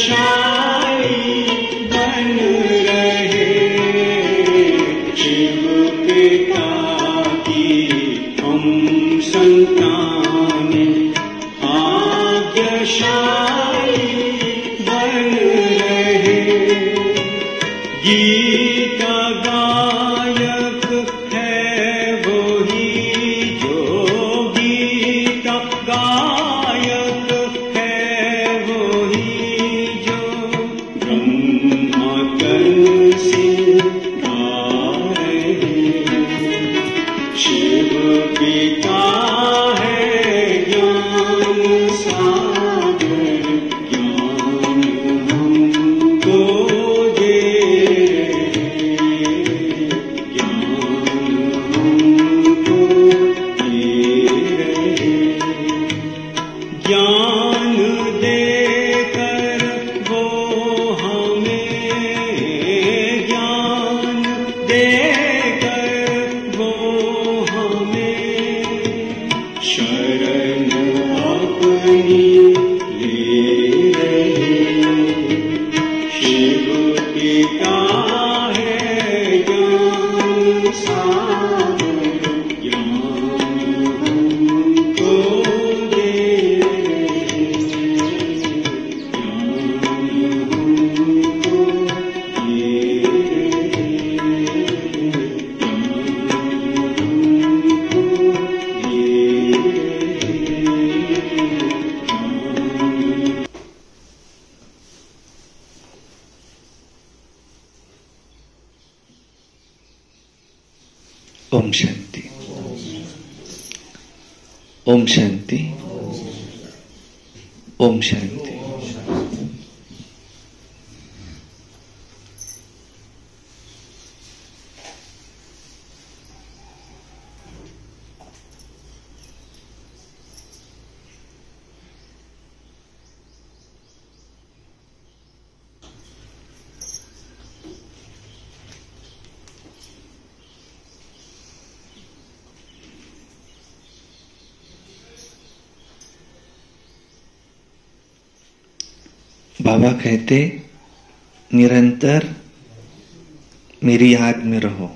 भाग्यशाली बन रहे शिव पिता की हम संतान, भाग्यशाली बन रहे। गीत गायक है वही जो गीत गायक है वही जो ब्रह्मा कलसी गा रहे। शिव पिता है ज्ञान सागर, ज्ञान हमको दे रहे, ज्ञान हमको दे रहे। ज्ञान देकर वो हमें, ज्ञान देकर वो हमें शरण अपनी ले रहे। शिव पिता है ज्ञान सागर, ज्ञान हमको दे रहे, ज्ञान हमको दे रहे, ज्ञान हमको दे रहे। ओम शांति, ओम शांति, ओम शांति। बाबा कहते निरंतर मेरी याद में रहो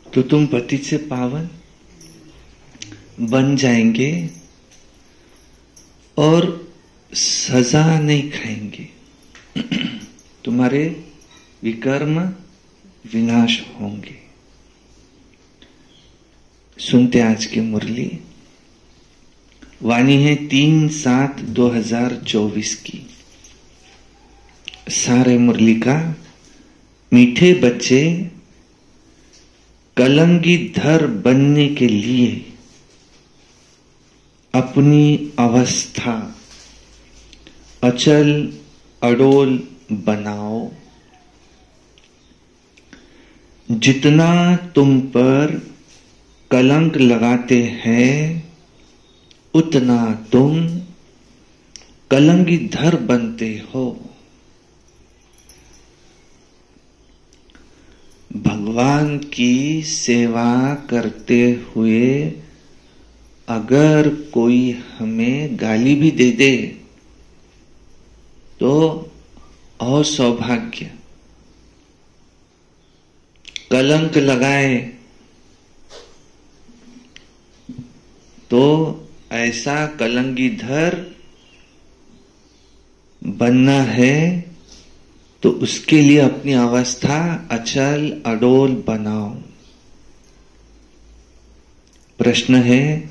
तो तुम पतित से पावन बन जाएंगे और सजा नहीं खाएंगे। तुम्हारे विकर्म विनाश होंगे। सुनते आज की मुरली। वाणी है 3/7/2024 की। सारे मुरली का मीठे बच्चे कलंगीधर बनने के लिए अपनी अवस्था अचल अडोल बनाओ। जितना तुम पर कलंक लगाते हैं उतना तुम कलंगीधर बनते हो। भगवान की सेवा करते हुए अगर कोई हमें गाली भी दे दे तो असौभाग्य। कलंक लगाए तो ऐसा कलंगीधर बनना है तो उसके लिए अपनी अवस्था अचल अडोल बनाओ। प्रश्न है,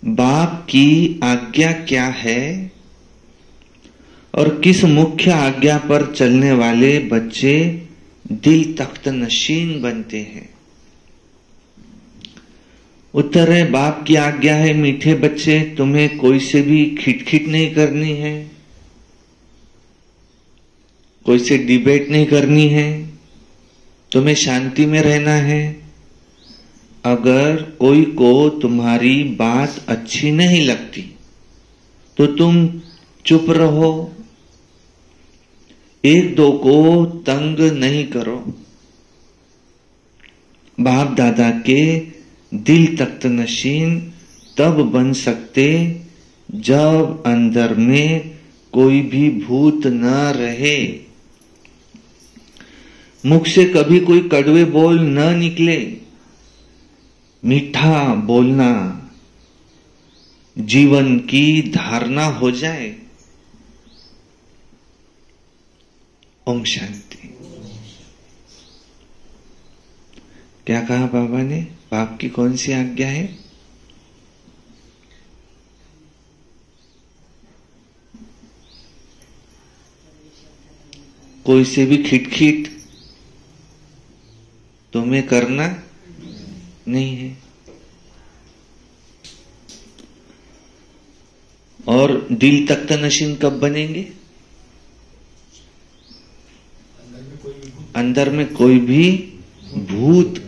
बाप की आज्ञा क्या है और किस मुख्य आज्ञा पर चलने वाले बच्चे दिल तख्त नशीन बनते हैं? उत्तर है, बाप की आज्ञा है मीठे बच्चे तुम्हें कोई से भी खिटखिट नहीं करनी है, कोई से डिबेट नहीं करनी है, तुम्हें शांति में रहना है। अगर कोई को तुम्हारी बात अच्छी नहीं लगती तो तुम चुप रहो, एक दो को तंग नहीं करो। बाप दादा के दिल तख्त नशीन तब बन सकते जब अंदर में कोई भी भूत न रहे, मुख से कभी कोई कड़वे बोल न निकले, मीठा बोलना जीवन की धारणा हो जाए। ओम शांति। क्या कहा बाबा ने? बाप की कौन सी आज्ञा है? कोई से भी खिटखिट तुम्हें करना नहीं है। और दिल तख्त नशीन कब बनेंगे? अंदर में कोई भी भूत,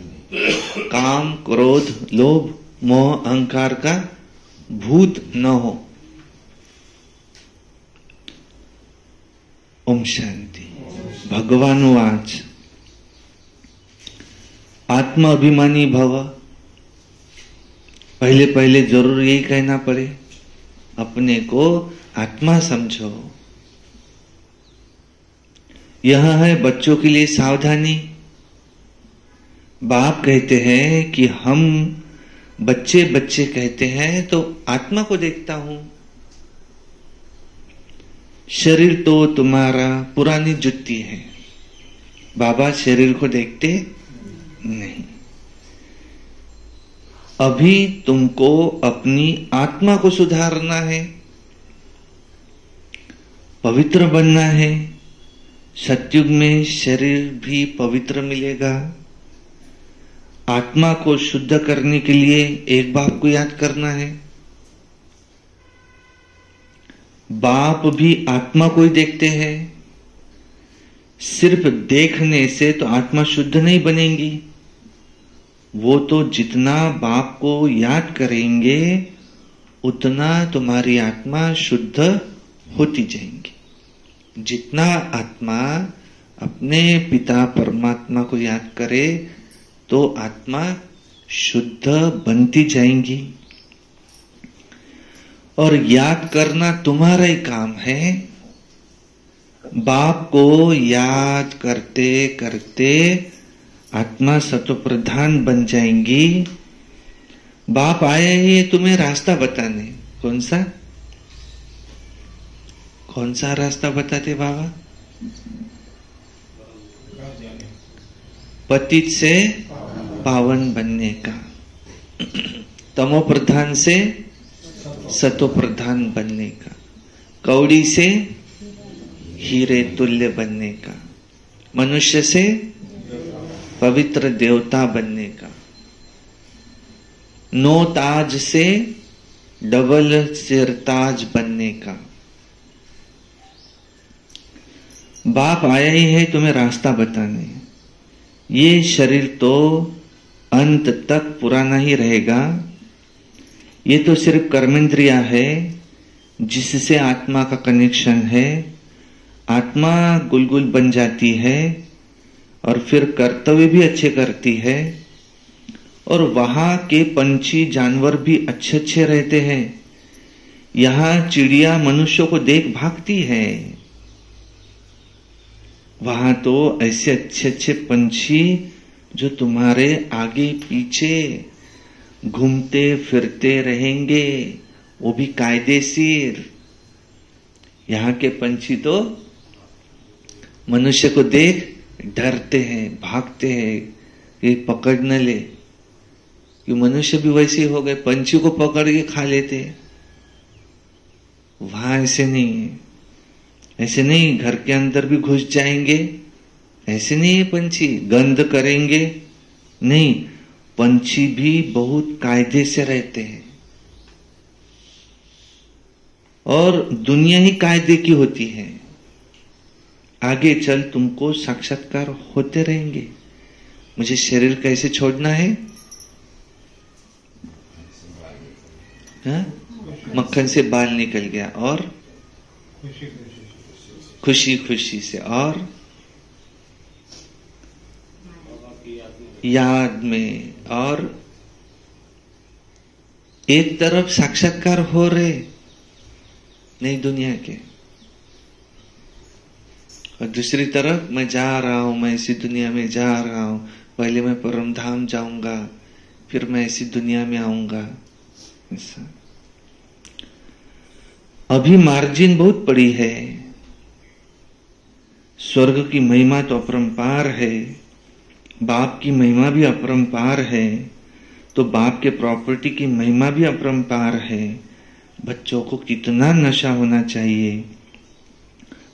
काम, क्रोध, लोभ, मोह, अहंकार का भूत न हो। ओम शांति। भगवान वाच आत्मा अभिमानी भव। पहले पहले जरूर यही कहना पड़े, अपने को आत्मा समझो। यह है बच्चों के लिए सावधानी। बाप कहते हैं कि हम बच्चे बच्चे कहते हैं तो आत्मा को देखता हूं। शरीर तो तुम्हारा पुरानी जुत्ती है, बाबा शरीर को देखते नहीं। अभी तुमको अपनी आत्मा को सुधारना है, पवित्र बनना है। सतयुग में शरीर भी पवित्र मिलेगा। आत्मा को शुद्ध करने के लिए एक बाप को याद करना है। बाप भी आत्मा को ही देखते हैं। सिर्फ देखने से तो आत्मा शुद्ध नहीं बनेगी। वो तो जितना बाप को याद करेंगे उतना तुम्हारी आत्मा शुद्ध होती जाएंगी। जितना आत्मा अपने पिता परमात्मा को याद करे तो आत्मा शुद्ध बनती जाएंगी। और याद करना तुम्हारा ही काम है। बाप को याद करते करते आत्मा सतो प्रधान बन जाएंगी। बाप आए ही तुम्हें रास्ता बताने। कौन सा रास्ता बताते बाबा? पतित से पावन बनने का, तमो प्रधान से सतो प्रधान बनने का, कौड़ी से हीरे तुल्य बनने का, मनुष्य से पवित्र देवता बनने का, नो ताज से डबल सिरताज बनने का। बाप आया ही है तुम्हें रास्ता बताने। ये शरीर तो अंत तक पुराना ही रहेगा। ये तो सिर्फ कर्मेंद्रिया है जिससे आत्मा का कनेक्शन है। आत्मा गुलगुल बन जाती है और फिर कर्तव्य भी अच्छे करती है। और वहां के पंछी जानवर भी अच्छे अच्छे रहते हैं। यहाँ चिड़िया मनुष्यों को देख भागती है। वहां तो ऐसे अच्छे अच्छे पंछी जो तुम्हारे आगे पीछे घूमते फिरते रहेंगे, वो भी कायदेशीर। यहाँ के पंछी तो मनुष्य को देख डरते हैं, भागते हैं कि पकड़ न ले। कि मनुष्य भी वैसे हो गए, पंछी को पकड़ के खा लेते। वहां ऐसे नहीं है। ऐसे नहीं घर के अंदर भी घुस जाएंगे, ऐसे नहीं है। पंछी गंध करेंगे नहीं, पंछी भी बहुत कायदे से रहते हैं। और दुनिया ही कायदे की होती है। आगे चल तुमको साक्षात्कार होते रहेंगे। मुझे शरीर कैसे छोड़ना है? हाँ? मक्खन से बाल निकल गया और खुशी खुशी से, और याद में, और एक तरफ साक्षात्कार हो रहे नहीं दुनिया के, और दूसरी तरफ मैं जा रहा हूं, मैं इसी दुनिया में जा रहा हूं, पहले मैं परम धाम जाऊंगा, फिर मैं इसी दुनिया में आऊंगा। ऐसा अभी मार्जिन बहुत पड़ी है। स्वर्ग की महिमा तो अपरंपार है, बाप की महिमा भी अपरंपार है, तो बाप के प्रॉपर्टी की महिमा भी अपरंपार है। बच्चों को कितना नशा होना चाहिए।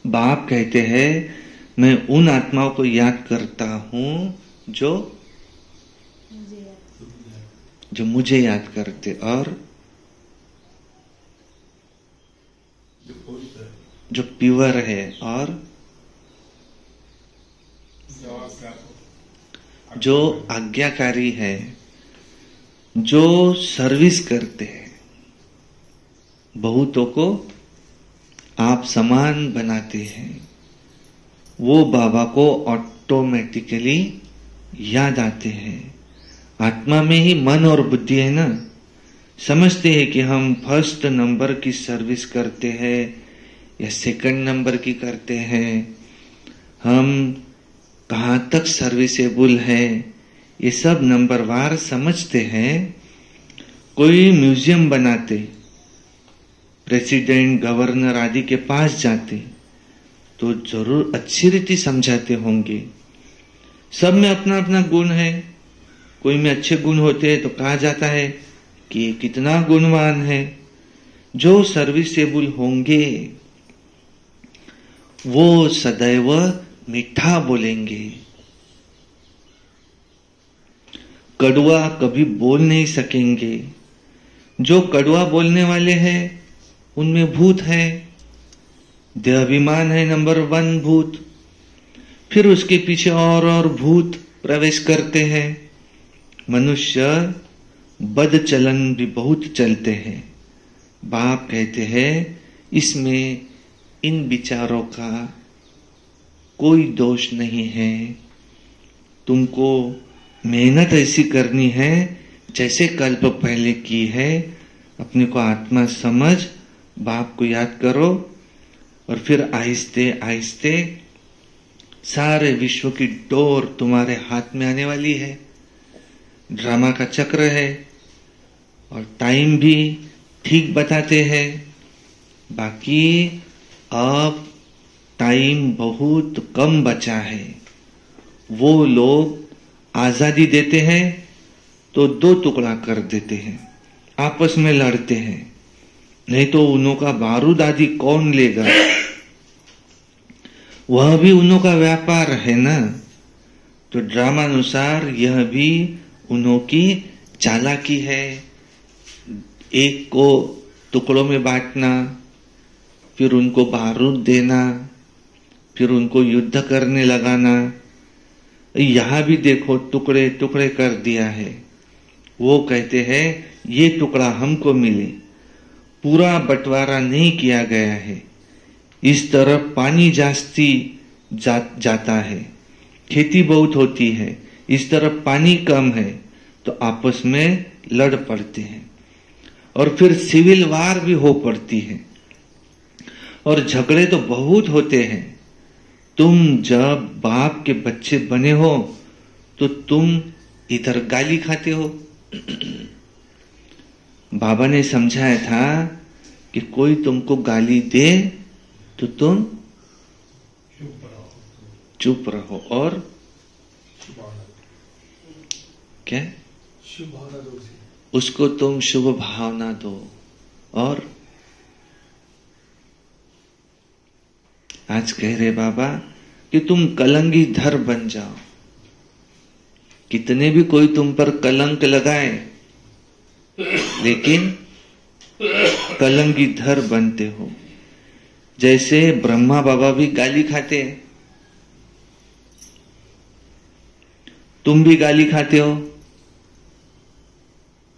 बाप कहते हैं मैं उन आत्माओं को याद करता हूं जो मुझे याद करते और जो प्योर है और जो आज्ञाकारी है, जो सर्विस करते हैं। बहुतों को आप समान बनाते हैं, वो बाबा को ऑटोमेटिकली याद आते हैं। आत्मा में ही मन और बुद्धि है ना। समझते हैं कि हम फर्स्ट नंबर की सर्विस करते हैं या सेकंड नंबर की करते हैं, हम कहाँ तक सर्विसेबल है, ये सब नंबरवार समझते हैं। कोई म्यूजियम बनाते, प्रेसिडेंट गवर्नर आदि के पास जाते तो जरूर अच्छी रीति समझाते होंगे। सब में अपना अपना गुण है, कोई में अच्छे गुण होते हैं तो कहा जाता है कि ये कितना गुणवान है। जो सर्विसेबल होंगे वो सदैव मीठा बोलेंगे, कड़वा कभी बोल नहीं सकेंगे। जो कड़वा बोलने वाले हैं उनमें भूत है, देहाभिमान है नंबर 1 भूत, फिर उसके पीछे और भूत प्रवेश करते हैं। मनुष्य बद चलन भी बहुत चलते हैं। बाप कहते हैं इसमें इन विचारों का कोई दोष नहीं है। तुमको मेहनत ऐसी करनी है जैसे कल्प पहले की है। अपने को आत्मा समझ, बाप को याद करो और फिर आहिस्ते आहिस्ते सारे विश्व की डोर तुम्हारे हाथ में आने वाली है। ड्रामा का चक्र है और टाइम भी ठीक बताते हैं। बाकी अब टाइम बहुत कम बचा है। वो लोग आजादी देते हैं तो 2 टुकड़ा कर देते हैं, आपस में लड़ते हैं, नहीं तो उन्हों का बारूद आदि कौन लेगा। वह भी उन्हों का व्यापार है ना। तो ड्रामा अनुसार यह भी उन्हों की चालाकी है। एक को टुकड़ों में बांटना, फिर उनको बारूद देना, फिर उनको युद्ध करने लगाना। यहां भी देखो टुकड़े टुकड़े कर दिया है। वो कहते हैं ये टुकड़ा हमको मिले, पूरा बंटवारा नहीं किया गया है। इस तरफ पानी जास्ती जाता है, खेती बहुत होती है, इस तरफ पानी कम है, तो आपस में लड़ पड़ते हैं और फिर सिविल वार भी हो पड़ती है और झगड़े तो बहुत होते हैं। तुम जब बाप के बच्चे बने हो तो तुम इधर गाली खाते हो। बाबा ने समझाया था कि कोई तुमको गाली दे तो तुम चुप रहो और क्या उसको तुम शुभ भावना दो। और आज कह रहे बाबा कि तुम कलंगी धर बन जाओ। कितने भी कोई तुम पर कलंक लगाए, लेकिन कलंगी धर बनते हो। जैसे ब्रह्मा बाबा भी गाली खाते हैं, तुम भी गाली खाते हो।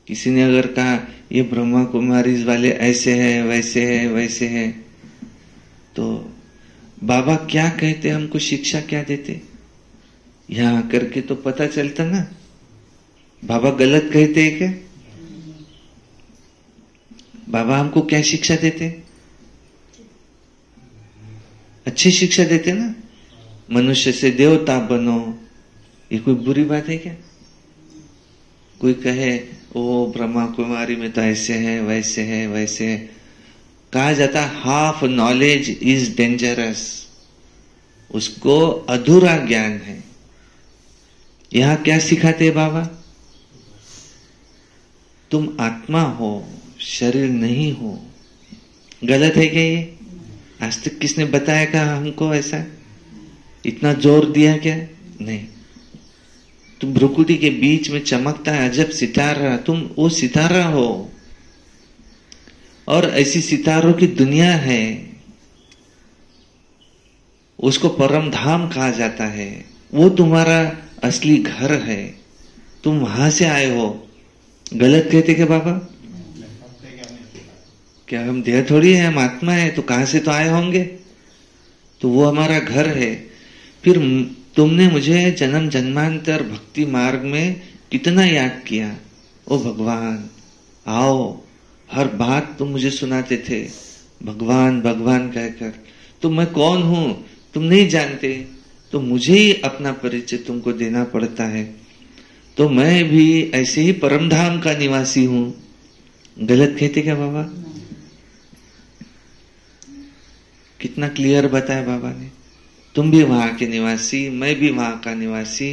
किसी ने अगर कहा ये ब्रह्मा कुमारी वाले ऐसे हैं, वैसे हैं, वैसे हैं, तो बाबा क्या कहते, हमको शिक्षा क्या देते? यहां करके तो पता चलता ना। बाबा गलत कहते हैं क्या? बाबा हमको क्या शिक्षा देते? अच्छी शिक्षा देते ना। मनुष्य से देवता बनो, ये कोई बुरी बात है क्या? कोई कहे ओ ब्रह्मा कुमारी में तो ऐसे है वैसे है वैसे है, कहा जाता हाफ नॉलेज इज डेंजरस, उसको अधूरा ज्ञान है। यहां क्या सिखाते बाबा? तुम आत्मा हो, शरीर नहीं हो। गलत है क्या ये? आज तक किसने बताया क्या हमको ऐसा? इतना जोर दिया क्या? नहीं। तुम भ्रुकुटी के बीच में चमकता है अजब सितारा, तुम वो सितारा हो। और ऐसी सितारों की दुनिया है, उसको परम धाम कहा जाता है। वो तुम्हारा असली घर है, तुम वहां से आए हो। गलत कहते क्या बाबा? क्या हम देह थोड़ी है, हम आत्मा है, तो कहां से तो आए होंगे, तो वो हमारा घर है। फिर तुमने मुझे जन्म जन्मांतर भक्ति मार्ग में कितना याद किया। ओ भगवान आओ, हर बात तुम मुझे सुनाते थे भगवान भगवान कहकर। तो मैं कौन हूं तुम नहीं जानते, तो मुझे ही अपना परिचय तुमको देना पड़ता है। तो मैं भी ऐसे ही परमधाम का निवासी हूं। गलत कहते क्या बाबा? कितना क्लियर बताया बाबा ने। तुम भी वहां के निवासी, मैं भी वहां का निवासी।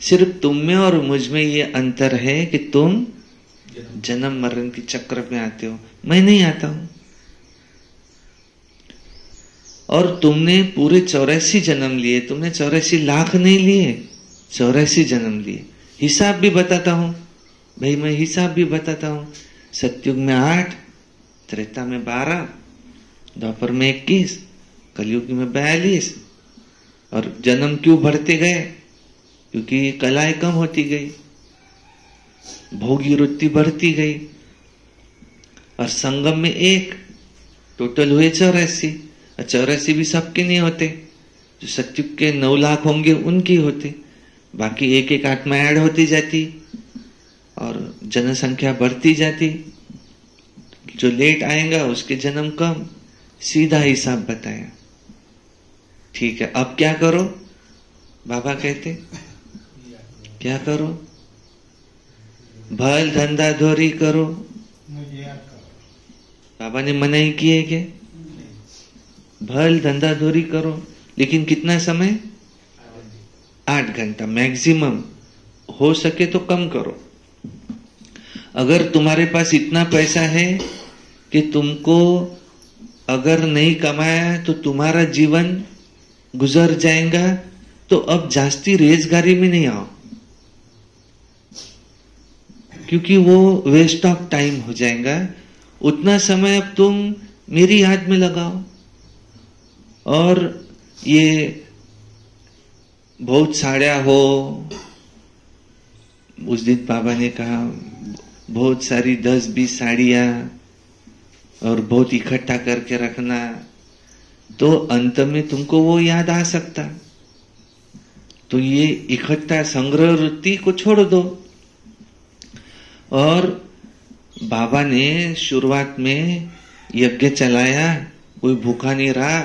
सिर्फ तुम में और मुझ में ये अंतर है कि तुम जन्म मरण के चक्र में आते हो, मैं नहीं आता हूं। और तुमने पूरे 84 जन्म लिए, तुमने 84 लाख नहीं लिए, 84 जन्म लिए। हिसाब भी बताता हूं भाई, मैं हिसाब भी बताता हूं। सतयुग में 8, त्रेता में 12, द्वापर में 21, कलयुग में 42। और जन्म क्यों बढ़ते गए? क्योंकि कलाएं कम होती गई, भोगी वृत्ति बढ़ती गई। और संगम में 1, टोटल हुए 84। 84 भी सबके नहीं होते, जो सतयुग के 9 लाख होंगे उनकी होते, बाकी एक एक आत्मा ऐड होती जाती और जनसंख्या बढ़ती जाती। जो लेट आएगा उसके जन्म कम। सीधा हिसाब बताया। ठीक है, अब क्या करो? बाबा कहते क्या करो? भल धंधा धोरी करो। बाबा ने मनाही की है क्या? भल धंधा धोरी करो, लेकिन कितना समय? 8 घंटा मैक्सिमम। हो सके तो कम करो। अगर तुम्हारे पास इतना पैसा है कि तुमको अगर नहीं कमाया तो तुम्हारा जीवन गुजर जाएगा, तो अब जास्ती रेजगारी में नहीं आओ, क्योंकि वो वेस्ट ऑफ टाइम हो जाएगा। उतना समय अब तुम मेरी याद में लगाओ। और ये बहुत साड़िया हो, उस दिन बाबा ने कहा बहुत सारी 10-20 साड़ियां और बहुत इकट्ठा करके रखना, तो अंत में तुमको वो याद आ सकता। तो ये इकट्ठा संग्रह वृत्ति को छोड़ दो। और बाबा ने शुरुआत में यज्ञ चलाया, कोई भूखा नहीं रहा,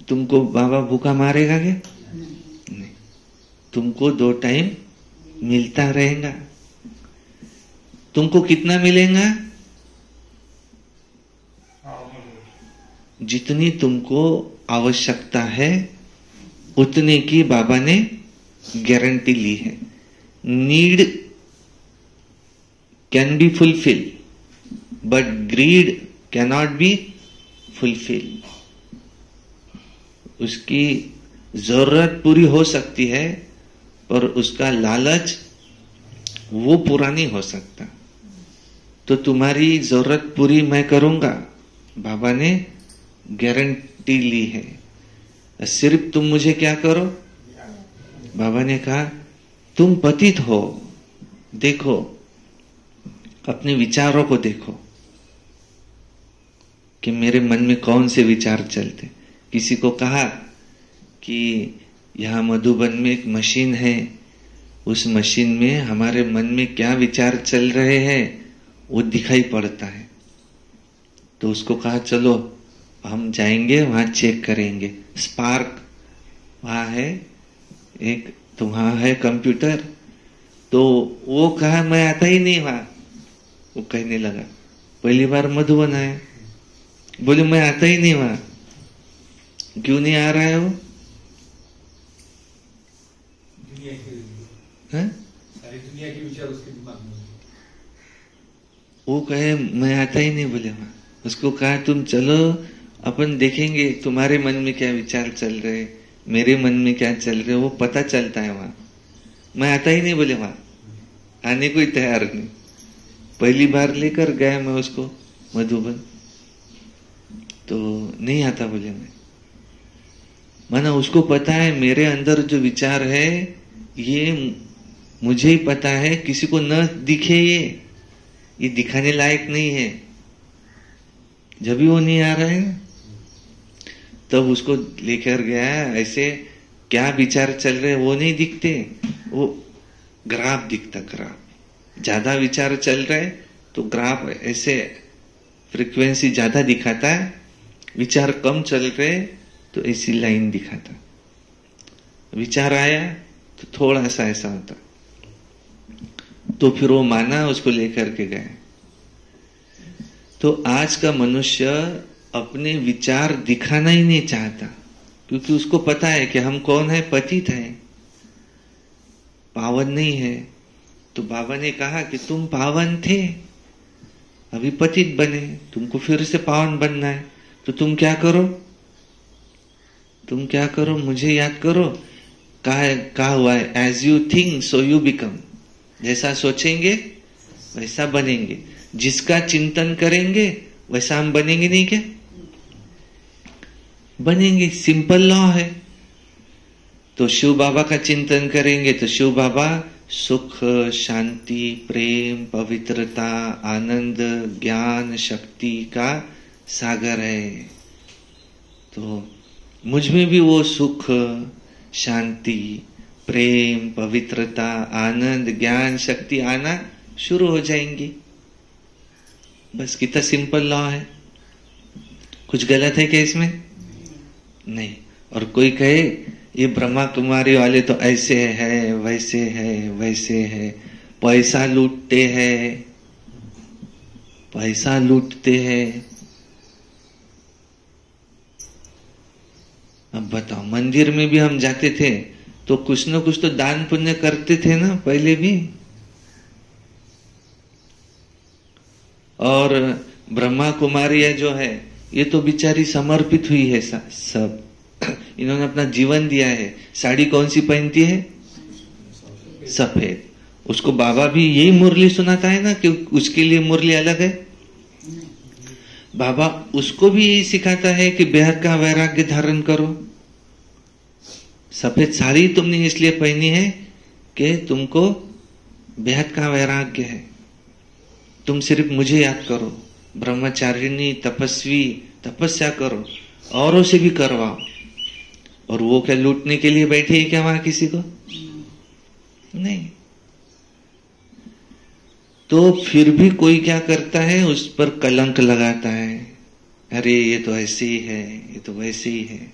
तुमको बाबा भूखा मारेगा क्या? नहीं, तुमको 2 टाइम मिलता रहेगा। तुमको कितना मिलेगा? जितनी तुमको आवश्यकता है उतने की बाबा ने गारंटी ली है। Need can be fulfil, but greed cannot be fulfil. उसकी जरूरत पूरी हो सकती है, पर उसका लालच वो पूरा नहीं हो सकता। तो तुम्हारी जरूरत पूरी मैं करूंगा, बाबा ने गारंटी ली है। सिर्फ तुम मुझे क्या करो? बाबा ने कहा तुम पतित हो, देखो अपने विचारों को देखो कि मेरे मन में कौन से विचार चलते। किसी को कहा कि यहां मधुबन में एक मशीन है, उस मशीन में हमारे मन में क्या विचार चल रहे हैं वो दिखाई पड़ता है। तो उसको कहा चलो हम जाएंगे वहां चेक करेंगे। स्पार्क वहां है एक, तो वहां है कंप्यूटर। तो वो कहा मैं आता ही नहीं वहां। वो कहने लगा पहली बार मधुबन आया, बोले मैं आता ही नहीं वहां। क्यों नहीं आ रहा है वो? सारी दुनिया के विचार उसके दिमाग में। वो कहे मैं आता ही नहीं बोले वहां। उसको कहा तुम चलो अपन देखेंगे तुम्हारे मन में क्या विचार चल रहे, मेरे मन में क्या चल रहे, वो पता चलता है वहां। मैं आता ही नहीं बोले वहां, आने को ही तैयार नहीं। पहली बार लेकर गया मैं उसको मधुबन, तो नहीं आता बोले मैं। माना उसको पता है मेरे अंदर जो विचार है ये मुझे ही पता है, किसी को न दिखे ये दिखाने लायक नहीं है। जब भी वो नहीं आ रहा है ना, तब उसको लेकर गया। ऐसे क्या विचार चल रहे वो नहीं दिखते, वो ग्राफ दिखता। ग्राफ ज्यादा विचार चल रहे तो ग्राफ ऐसे फ्रीक्वेंसी ज्यादा दिखाता है, विचार कम चल रहे तो ऐसी लाइन दिखाता। विचार आया तो थोड़ा सा ऐसा होता। तो फिर वो माना, उसको लेकर के गए। तो आज का मनुष्य अपने विचार दिखाना ही नहीं चाहता, क्योंकि उसको पता है कि हम कौन है, पतित है, पावन नहीं है। तो बाबा ने कहा कि तुम पावन थे, अभी पतित बने, तुमको फिर से पावन बनना है। तो तुम क्या करो, तुम क्या करो, मुझे याद करो। कहा हुआ है as you think so you become. जैसा सोचेंगे वैसा बनेंगे, जिसका चिंतन करेंगे वैसा हम बनेंगे नहीं क्या? बनेंगे, सिंपल लॉ है। तो शिव बाबा का चिंतन करेंगे तो शिव बाबा सुख, शांति, प्रेम, पवित्रता, आनंद, ज्ञान, शक्ति का सागर है। तो मुझ में भी वो सुख, शांति, प्रेम, पवित्रता, आनंद, ज्ञान, शक्ति आना शुरू हो जाएंगी। बस कितना सिंपल लॉ है। कुछ गलत है क्या इसमें? नहीं। और कोई कहे ये ब्रह्मा कुमारी वाले तो ऐसे है, वैसे है, वैसे है, पैसा लूटते हैं, पैसा लूटते हैं। अब बताओ, मंदिर में भी हम जाते थे तो कुछ न कुछ तो दान पुण्य करते थे ना पहले भी। और ब्रह्मा कुमारी जो है ये तो बेचारी समर्पित हुई है सब। इन्होंने अपना जीवन दिया है। साड़ी कौन सी पहनती है? सफेद। उसको बाबा भी यही मुरली सुनाता है ना कि उसके लिए मुरली अलग है। बाबा उसको भी यही सिखाता है कि बेहद का वैराग्य धारण करो। सफेद साड़ी तुमने इसलिए पहनी है कि तुमको बेहद का वैराग्य है। तुम सिर्फ मुझे याद करो, ब्रह्मचारिणी तपस्वी तपस्या करो, औरों से भी करवाओ। और वो क्या लूटने के लिए बैठी है क्या वहां किसी को? नहीं। तो फिर भी कोई क्या करता है, उस पर कलंक लगाता है। अरे ये तो ऐसे ही है, ये तो वैसे ही है।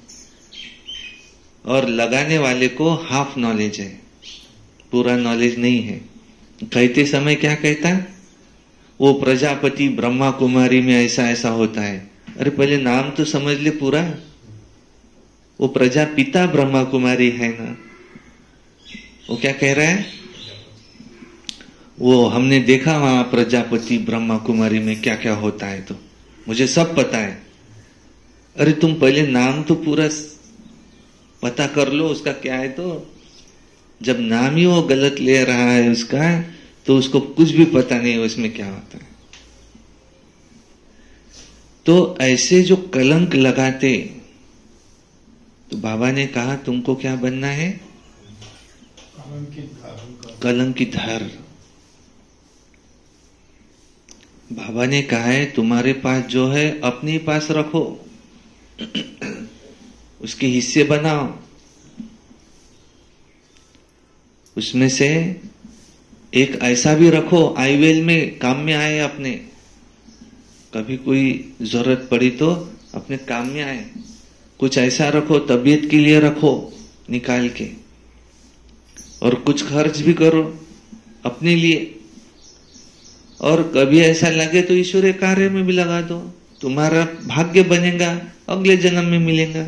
और लगाने वाले को हाफ नॉलेज है, पूरा नॉलेज नहीं है। कहते समय क्या कहता है? वो प्रजापति ब्रह्मा कुमारी में ऐसा ऐसा होता है। अरे पहले नाम तो समझ ले पूरा। वो प्रजापिता ब्रह्मा कुमारी है ना। वो क्या कह रहा है? वो हमने देखा वहां प्रजापति ब्रह्मा कुमारी में क्या क्या होता है, तो मुझे सब पता है। अरे तुम पहले नाम तो पूरा पता कर लो उसका क्या है। तो जब नाम ही वो गलत ले रहा है उसका, तो उसको कुछ भी पता नहीं उसमें क्या होता है। तो ऐसे जो कलंक लगाते, तो बाबा ने कहा तुमको क्या बनना है? कलंकित। बाबा ने कहा है तुम्हारे पास जो है अपने पास रखो, उसके हिस्से बनाओ। उसमें से एक ऐसा भी रखो आईवेल में काम में आए, अपने कभी कोई जरूरत पड़ी तो अपने काम में आए। कुछ ऐसा रखो तबीयत के लिए रखो, निकाल के, और कुछ खर्च भी करो अपने लिए। और कभी ऐसा लगे तो ईश्वरीय कार्य में भी लगा दो, तुम्हारा भाग्य बनेगा, अगले जन्म में मिलेगा।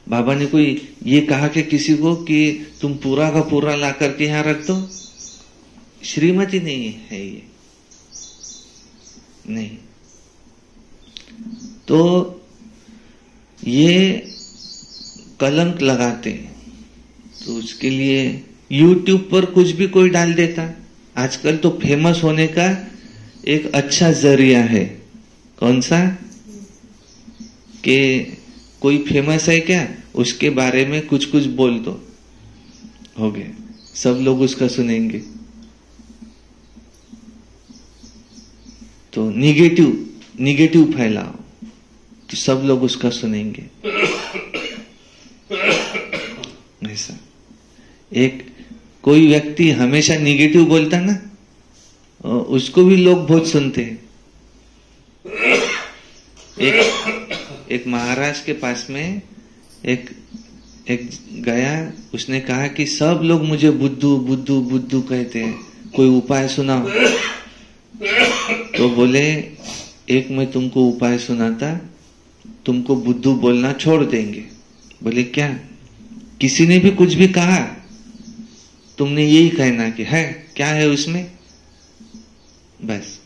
बाबा ने कोई ये कहा कि किसी को कि तुम पूरा का पूरा ला करके यहां रख दो, श्रीमती नहीं है ये, नहीं। तो ये कलंक लगाते हैं, तो उसके लिए YouTube पर कुछ भी कोई डाल देता। आजकल तो फेमस होने का एक अच्छा जरिया है, कौन सा? कि कोई फेमस है क्या, उसके बारे में कुछ कुछ बोल दो, हो गया, सब लोग उसका सुनेंगे। तो निगेटिव फैलाओ तो सब लोग उसका सुनेंगे। ऐसा एक कोई व्यक्ति हमेशा निगेटिव बोलता ना, उसको भी लोग बहुत सुनते हैं। एक महाराज के पास में एक गया, उसने कहा कि सब लोग मुझे बुद्धू बुद्धू बुद्धू कहते हैं, कोई उपाय सुनाओ। तो बोले एक मैं तुमको उपाय सुनाता, तुमको बुद्धू बोलना छोड़ देंगे। बोले क्या? किसी ने भी कुछ भी कहा, तुमने यही कहना कि है क्या है उसमें, बस।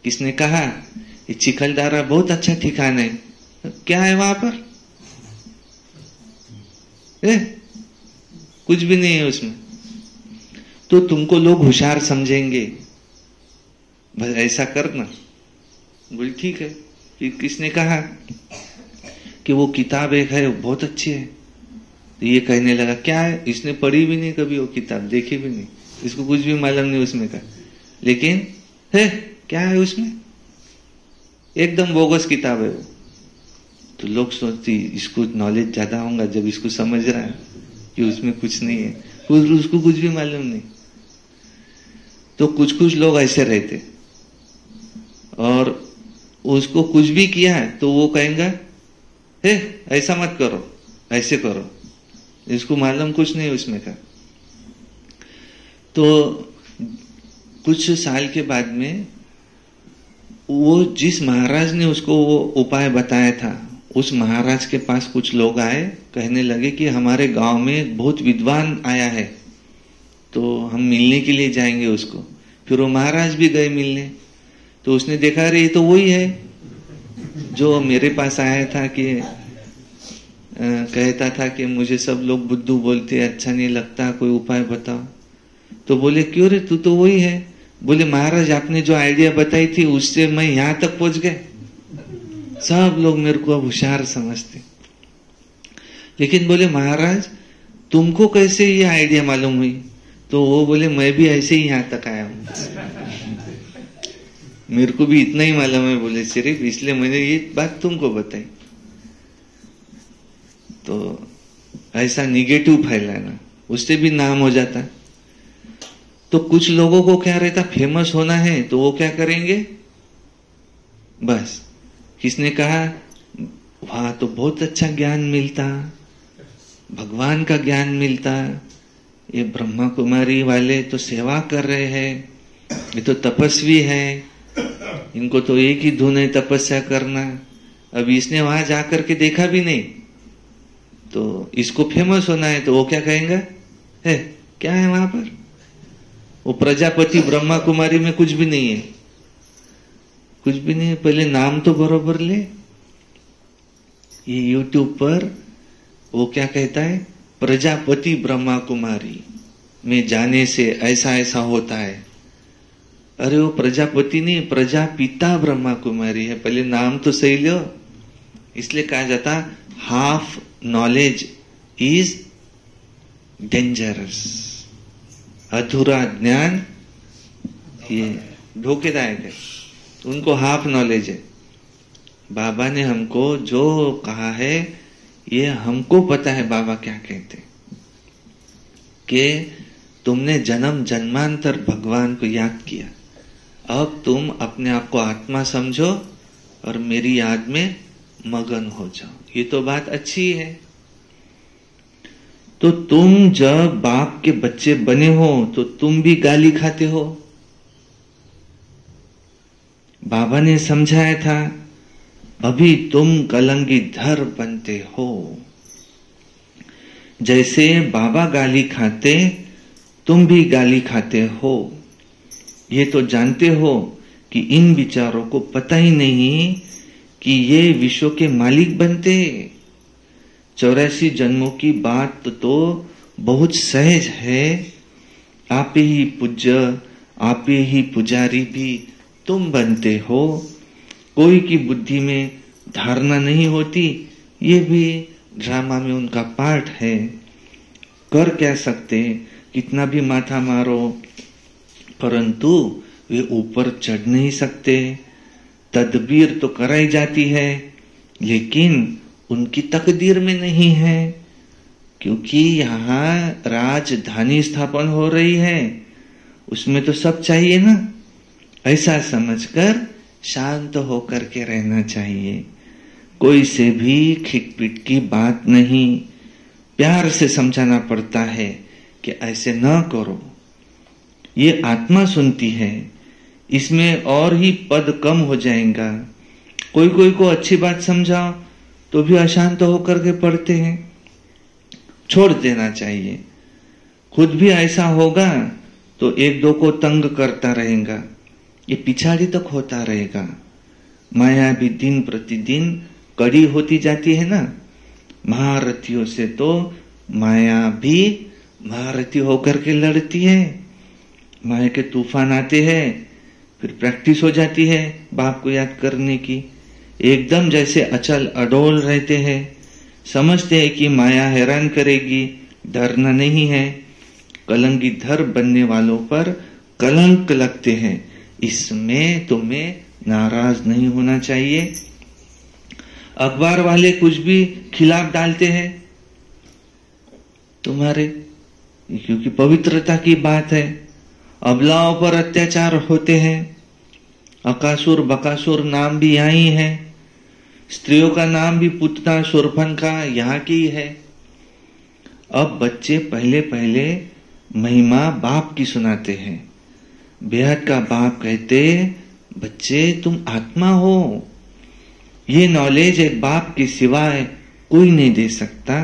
किसने कहा ये चिखलदारा बहुत अच्छा ठिकाना है, क्या है वहां पर? कुछ भी नहीं है उसमें। तो तुमको लोग होशियार समझेंगे, बस ऐसा करना। बोले ठीक है। फिर किसने कहा कि वो किताब एक है बहुत अच्छी है, तो ये कहने लगा क्या है, इसने पढ़ी भी नहीं कभी वो किताब, देखी भी नहीं, इसको कुछ भी मालूम नहीं उसमें का, लेकिन है क्या है उसमें, एकदम बोगस किताब है वो। तो लोग सोचती इसको नॉलेज ज्यादा होगा जब इसको समझ रहा है कि उसमें कुछ नहीं है, उसको कुछ भी मालूम नहीं। तो कुछ कुछ लोग ऐसे रहते, और उसको कुछ भी किया है तो वो कहेंगे हे ऐसा मत करो, ऐसे करो, इसको मालूम कुछ नहीं उसमें का। तो कुछ साल के बाद में वो जिस महाराज ने उसको वो उपाय बताया था, उस महाराज के पास कुछ लोग आए, कहने लगे कि हमारे गांव में बहुत विद्वान आया है, तो हम मिलने के लिए जाएंगे उसको। फिर वो महाराज भी गए मिलने, तो उसने देखा रे ये तो वही है जो मेरे पास आया था कि कहता था कि मुझे सब लोग बुद्धू बोलते, अच्छा नहीं लगता, कोई उपाय बताओ। तो बोले क्यों रे, तू तो वही है। बोले महाराज आपने जो आइडिया बताई थी उससे मैं यहां तक पहुंच गए, सब लोग मेरे को अब होशियार समझते। लेकिन बोले महाराज तुमको कैसे ये आइडिया मालूम हुई? तो वो बोले मैं भी ऐसे ही यहां तक आया हूं, मेरे को भी इतना ही मालूम है, बोले सिर्फ इसलिए मैंने ये बात तुमको बताई। तो ऐसा निगेटिव फैलाना, उससे भी नाम हो जाता। तो कुछ लोगों को क्या रहता, फेमस होना है तो वो क्या करेंगे, बस किसने कहा वहां तो बहुत अच्छा ज्ञान मिलता, भगवान का ज्ञान मिलता, ये ब्रह्मा कुमारी वाले तो सेवा कर रहे हैं, ये तो तपस्वी है, इनको तो एक ही धुन है तपस्या करना। अब इसने वहां जाकर के देखा भी नहीं, तो इसको फेमस होना है, तो वो क्या कहेंगे, है क्या है वहां पर, वो प्रजापति ब्रह्मा कुमारी में कुछ भी नहीं है, कुछ भी नहीं है, पहले नाम तो बरोबर ले। ये YouTube पर वो क्या कहता है, प्रजापति ब्रह्मा कुमारी में जाने से ऐसा ऐसा होता है। अरे वो प्रजापति नहीं, प्रजापिता ब्रह्मा कुमारी है, पहले नाम तो सही लो। इसलिए कहा जाता हाफ नॉलेज इज डेंजरस, अधूरा ज्ञान ये धोखेदायक है, उनको हाफ नॉलेज है। बाबा ने हमको जो कहा है ये हमको पता है, बाबा क्या कहते कि तुमने जन्म जन्मांतर भगवान को याद किया, अब तुम अपने आप को आत्मा समझो और मेरी याद में मगन हो जाओ। ये तो बात अच्छी है, तो तुम जब बाप के बच्चे बने हो तो तुम भी गाली खाते हो। बाबा ने समझाया था, अभी तुम कलंगीधर बनते हो। जैसे बाबा गाली खाते, तुम भी गाली खाते हो। ये तो जानते हो कि इन विचारों को पता ही नहीं कि ये विश्व के मालिक बनते। 84 जन्मों की बात तो बहुत सहज है। आप ही पूज्य, आप ही पुजारी भी तुम बनते हो। कोई की बुद्धि में धारणा नहीं होती, ये भी ड्रामा में उनका पार्ट है। कर क्या सकते, कितना भी माथा मारो, परंतु वे ऊपर चढ़ नहीं सकते। तदबीर तो कराई जाती है, लेकिन उनकी तकदीर में नहीं है, क्योंकि यहाँ राजधानी स्थापन हो रही है, उसमें तो सब चाहिए ना। ऐसा समझकर शांत होकर के रहना चाहिए। कोई से भी खिटपिट की बात नहीं, प्यार से समझाना पड़ता है कि ऐसे न करो। ये आत्मा सुनती है, इसमें और ही पद कम हो जाएगा। कोई कोई को अच्छी बात समझाओ तो भी अशांत होकर के पढ़ते हैं, छोड़ देना चाहिए। खुद भी ऐसा होगा तो एक दो को तंग करता रहेगा, ये पिछाड़ी तक होता रहेगा। माया भी दिन प्रतिदिन कड़ी होती जाती है ना। महारथियों से तो माया भी महारथी होकर के लड़ती है। माया के तूफान आते हैं, फिर प्रैक्टिस हो जाती है बाप को याद करने की। एकदम जैसे अचल अडोल रहते हैं, समझते हैं कि माया हैरान करेगी, डरना नहीं है। कलंगीधर बनने वालों पर कलंक लगते हैं, इसमें तुम्हें नाराज नहीं होना चाहिए। अखबार वाले कुछ भी खिलाफ डालते हैं तुम्हारे, क्योंकि पवित्रता की बात है। अबलाओं पर अत्याचार होते हैं, अकासुर बकासुर नाम भी यहाँ ही है। स्त्रियों का नाम भी पुतना शूर्पणखा यहाँ की है। अब बच्चे पहले पहले महिमा बाप की सुनाते हैं। बेहद का बाप कहते, बच्चे तुम आत्मा हो। ये नॉलेज एक बाप के सिवाय कोई नहीं दे सकता।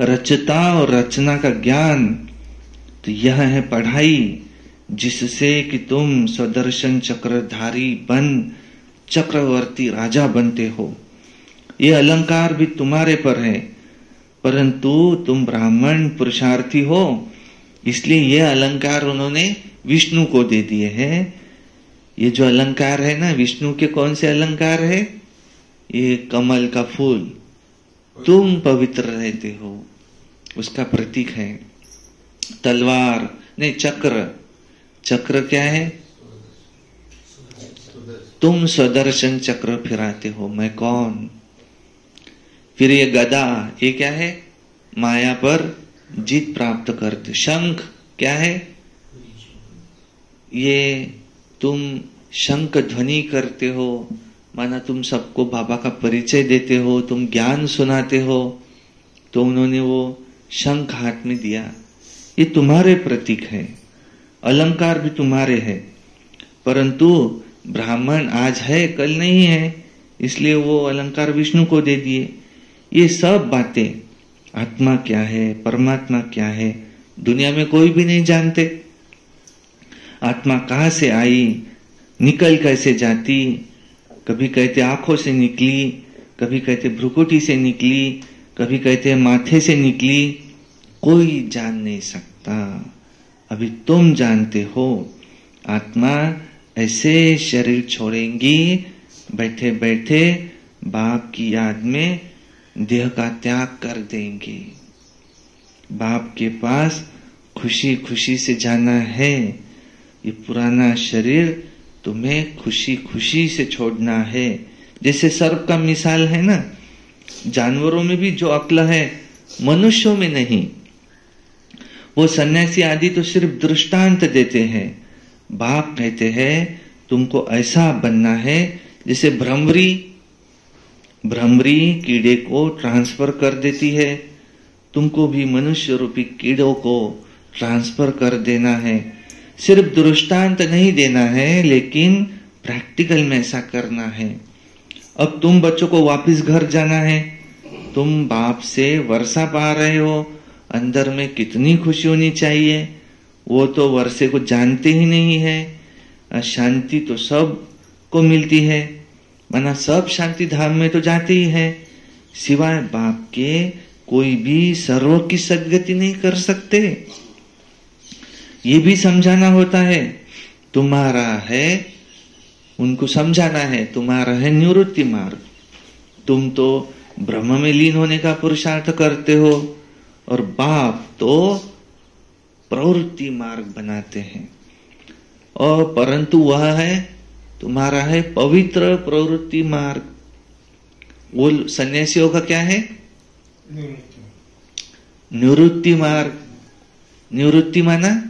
रचता और रचना का ज्ञान तो यह है पढ़ाई, जिससे कि तुम स्वदर्शन चक्रधारी बन चक्रवर्ती राजा बनते हो। ये अलंकार भी तुम्हारे पर है, परंतु तुम ब्राह्मण पुरुषार्थी हो, इसलिए ये अलंकार उन्होंने विष्णु को दे दिए हैं। ये जो अलंकार है ना, विष्णु के कौन से अलंकार है? ये कमल का फूल, तुम पवित्र रहते हो, उसका प्रतीक है। तलवार नहीं, चक्र, चक्र क्या है? तुम स्वदर्शन चक्र फिराते हो, मैं कौन? फिर ये गदा, ये क्या है? माया पर जीत प्राप्त करते। शंख क्या है? ये तुम शंख ध्वनि करते हो, माना तुम सबको बाबा का परिचय देते हो, तुम ज्ञान सुनाते हो, तो उन्होंने वो शंख हाथ में दिया। ये तुम्हारे प्रतीक है, अलंकार भी तुम्हारे है, परंतु ब्राह्मण आज है कल नहीं है, इसलिए वो अलंकार विष्णु को दे दिए। ये सब बातें, आत्मा क्या है, परमात्मा क्या है, दुनिया में कोई भी नहीं जानते। आत्मा कहाँ से आई, निकल कैसे जाती, कभी कहते आंखों से निकली, कभी कहते भ्रुकुटी से निकली, कभी कहते माथे से निकली, कोई जान नहीं सकता। अभी तुम जानते हो। आत्मा ऐसे शरीर छोड़ेंगी, बैठे बैठे बाप की याद में देह का त्याग कर देंगे। बाप के पास खुशी खुशी से जाना है। ये पुराना शरीर तुम्हें खुशी खुशी से छोड़ना है। जैसे सर्प का मिसाल है ना, जानवरों में भी जो अक्ल है, मनुष्यों में नहीं। वो सन्यासी आदि तो सिर्फ दृष्टांत देते हैं। बाप कहते हैं तुमको ऐसा बनना है जैसे भ्रमरी कीड़े को ट्रांसफर कर देती है, तुमको भी मनुष्य रूपी कीड़ों को ट्रांसफर कर देना है। सिर्फ दृष्टांत नहीं देना है, लेकिन प्रैक्टिकल में ऐसा करना है। अब तुम बच्चों को वापस घर जाना है, तुम बाप से वर्षा पा रहे हो, अंदर में कितनी खुशी होनी चाहिए। वो तो वर्षे को जानते ही नहीं है। शांति तो सब को मिलती है, माना सब शांति धाम में तो जाते ही है। सिवाय बाप के कोई भी सर्व की सदगति नहीं कर सकते। ये भी समझाना होता है। तुम्हारा है, उनको समझाना है, तुम्हारा है निवृत्ति मार्ग। तुम तो ब्रह्म में लीन होने का पुरुषार्थ करते हो, और बाप तो प्रवृत्ति मार्ग बनाते हैं। और परंतु वह है, तुम्हारा है पवित्र प्रवृत्ति मार्ग। वो सन्यासियों का क्या है? निवृत्ति मार्ग। निवृत्ति माना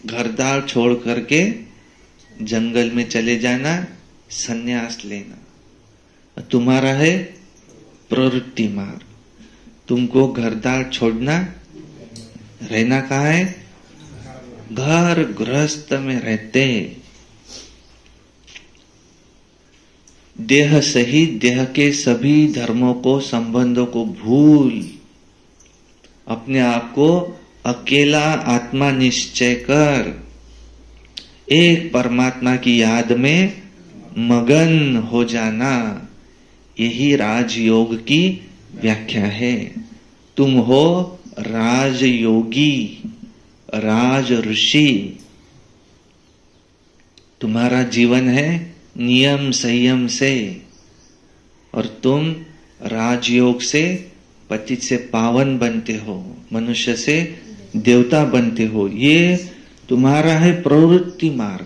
घरदार छोड़ करके जंगल में चले जाना, सन्यास लेना। तुम्हारा है प्रवृत्ति मार्ग। तुमको घरदार छोड़ना, रहना कहाँ है? घर गृहस्थ में रहते। देह सहित देह के सभी धर्मों को, संबंधों को भूल अपने आप को अकेला आत्मा निश्चय कर एक परमात्मा की याद में मगन हो जाना। यही राजयोग की व्याख्या है। तुम हो राजयोगी, राज ऋषि। तुम्हारा जीवन है नियम संयम से, और तुम राजयोग से पतित से पावन बनते हो, मनुष्य से देवता बनते हो। ये तुम्हारा है प्रवृत्ति मार्ग,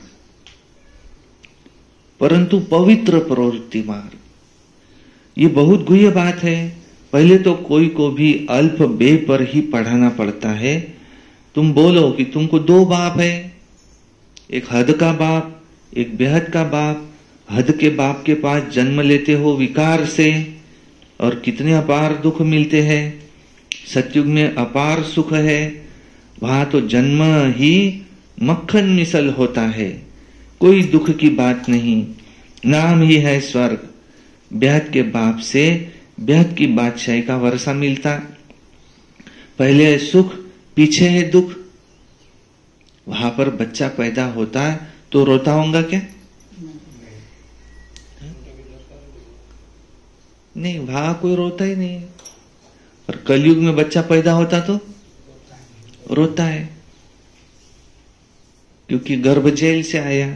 परंतु पवित्र प्रवृत्ति मार्ग। ये बहुत गुह्य बात है। पहले तो कोई को भी अल्प बे पर ही पढ़ाना पड़ता है। तुम बोलो कि तुमको दो बाप है, एक हद का बाप, एक बेहद का बाप। हद के बाप के पास जन्म लेते हो विकार से, और कितने अपार दुख मिलते हैं। सतयुग में अपार सुख है, वहां तो जन्म ही मक्खन मिसल होता है, कोई दुख की बात नहीं, नाम ही है स्वर्ग। बेहद के बाप से बेहद की बादशाही का वर्षा मिलता। पहले है सुख, पीछे है दुख। वहां पर बच्चा पैदा होता तो रोता होगा क्या? नहीं, वहां कोई रोता ही नहीं। और कलयुग में बच्चा पैदा होता तो रोता है, क्योंकि गर्भ जेल से आया।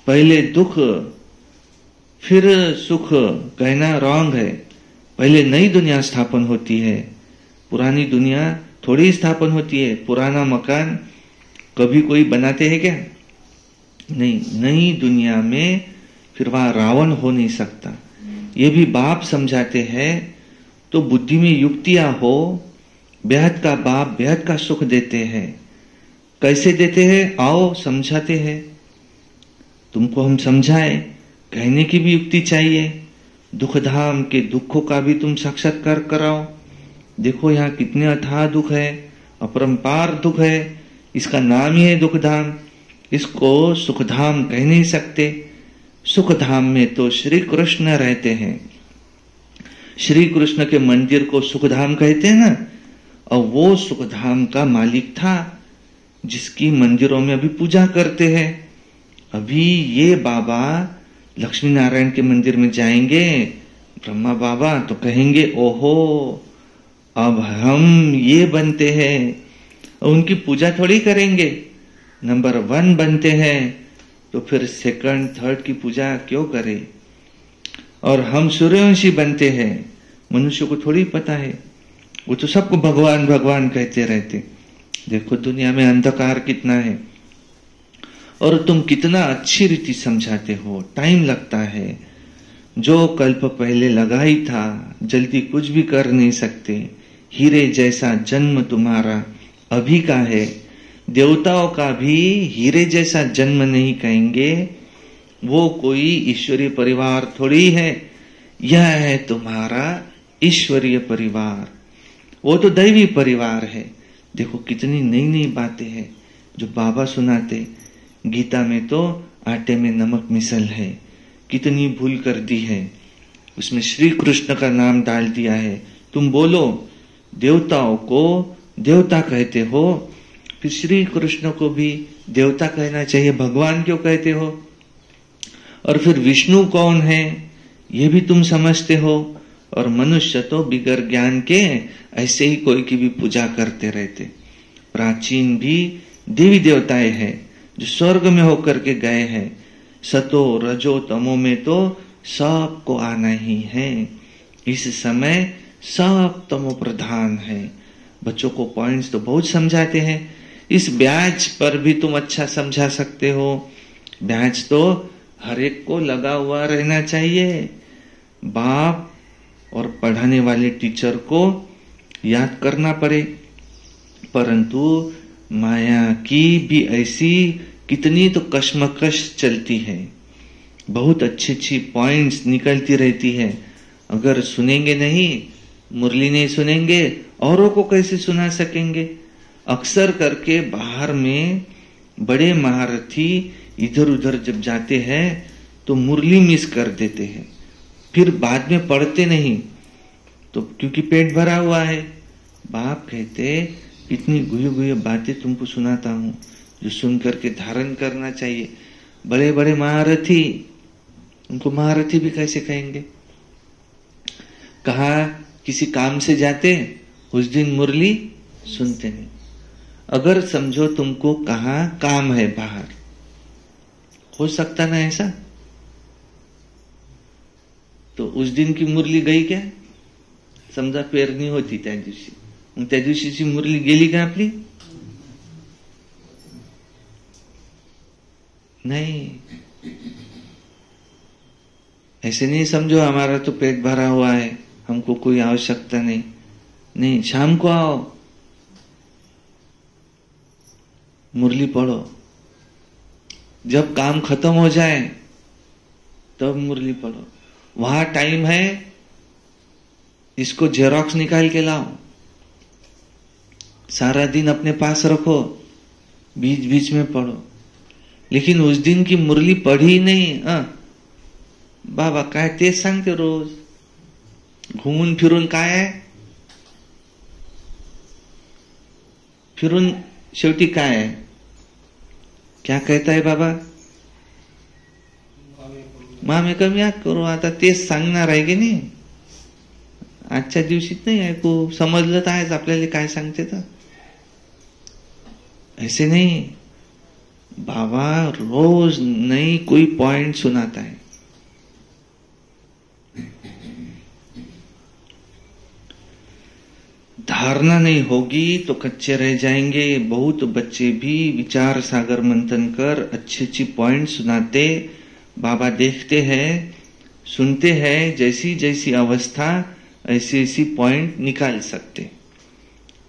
पहले दुख फिर सुख कहना रॉन्ग है। पहले नई दुनिया स्थापन होती है, पुरानी दुनिया थोड़ी स्थापन होती है। पुराना मकान कभी कोई बनाते हैं क्या? नहीं, नई दुनिया में फिर वहां रावण हो नहीं सकता। ये भी बाप समझाते हैं। तो बुद्धि में युक्तियां हो। बेहद का बाप बेहद का सुख देते हैं। कैसे देते हैं? आओ समझाते हैं। तुमको हम समझाएं, कहने की भी युक्ति चाहिए। दुख धाम के दुखों का भी तुम साक्षात्कार कराओ। देखो यहाँ कितने अथाह दुख है, अपरंपार दुख है। इसका नाम ही है दुख धाम। इसको सुख धाम कह नहीं सकते। सुख धाम में तो श्री कृष्ण रहते हैं। श्री कृष्ण के मंदिर को सुख धाम कहते हैं ना। और वो सुख धाम का मालिक था, जिसकी मंदिरों में अभी पूजा करते हैं। अभी ये बाबा लक्ष्मी नारायण के मंदिर में जाएंगे, ब्रह्मा बाबा, तो कहेंगे ओहो अब हम ये बनते हैं। और उनकी पूजा थोड़ी करेंगे। नंबर 1 बनते हैं तो फिर सेकंड थर्ड की पूजा क्यों करें? और हम सूर्यवंशी बनते हैं, मनुष्य को थोड़ी पता है। वो तो सबको भगवान भगवान कहते रहते। देखो दुनिया में अंधकार कितना है, और तुम कितना अच्छी रीति समझाते हो। टाइम लगता है। जो कल्प पहले लगा ही था, जल्दी कुछ भी कर नहीं सकते। हीरे जैसा जन्म तुम्हारा अभी का है। देवताओं का भी हीरे जैसा जन्म नहीं कहेंगे, वो कोई ईश्वरीय परिवार थोड़ी है, यह है तुम्हारा ईश्वरीय परिवार, वो तो दैवी परिवार है। देखो कितनी नई नई बातें हैं जो बाबा सुनाते। गीता में तो आटे में नमक मिसल है, कितनी भूल कर दी है, उसमें श्री कृष्ण का नाम डाल दिया है। तुम बोलो देवताओं को देवता कहते हो, फिर श्री कृष्ण को भी देवता कहना चाहिए, भगवान क्यों कहते हो? और फिर विष्णु कौन है ये भी तुम समझते हो, और मनुष्य तो बिगर ज्ञान के ऐसे ही कोई की भी पूजा करते रहते। प्राचीन भी देवी देवताएं हैं जो स्वर्ग में होकर के गए हैं। सतो रजो तमो में तो सबको आना ही है। इस समय सब तमो प्रधान है। बच्चों को पॉइंट्स तो बहुत समझाते हैं। इस ब्याज पर भी तुम अच्छा समझा सकते हो। ब्याज तो हर एक को लगा हुआ रहना चाहिए। बाप और पढ़ाने वाले टीचर को याद करना पड़े, परंतु माया की भी ऐसी कितनी तो कश्मकश चलती है। बहुत अच्छी अच्छी पॉइंट्स निकलती रहती है। अगर सुनेंगे नहीं, मुरली नहीं सुनेंगे, औरों को कैसे सुना सकेंगे? अक्सर करके बाहर में बड़े महारथी इधर उधर जब जाते हैं तो मुरली मिस कर देते हैं, फिर बाद में पढ़ते नहीं, तो क्योंकि पेट भरा हुआ है। बाप कहते इतनी गुहे गुहे बातें तुमको सुनाता हूं जो सुन करके धारण करना चाहिए। बड़े बड़े महारथी, उनको महारथी भी कैसे कहेंगे? कहा किसी काम से जाते, उस दिन मुरली सुनते नहीं। अगर समझो तुमको कहा काम है बाहर, हो सकता ना ऐसा? तो उस दिन की मुरली गई क्या? समजा पेरणी होती त्या दिवशी, मग त्या दिवशीची मुरली गेली का आपली? नहीं। ऐसे नहीं समझो हमारा तो पेट भरा हुआ है, हमको कोई आवश्यकता नहीं। नहीं, शाम को आओ, मुरली पढ़ो। जब काम खत्म हो जाए तब मुरली पढ़ो। वहां टाइम है, इसको जेरॉक्स निकाल के लाओ, सारा दिन अपने पास रखो, बीच बीच में पढ़ो। लेकिन उस दिन की मुरली पढ़ी नहीं, बाबा काय तेच सांगते रोज, घुमून फिरून काय आहे, फिरून शेवटी काय आहे? क्या कहता है बाबा? मामे कमी आग करू, आता तेच सांगणार आहे की नाही? आजच्या दिवशीत नाही ऐकू, समजलं तर आहेच आपल्याला काय सांगते तर। ऐसे नहीं, बाबा रोज नई कोई पॉइंट सुनाता है। धारणा नहीं होगी तो कच्चे रह जाएंगे। बहुत बच्चे भी विचार सागर मंथन कर अच्छी अच्छी पॉइंट सुनाते, बाबा देखते हैं, सुनते हैं, जैसी जैसी अवस्था ऐसी ऐसी पॉइंट निकाल सकते।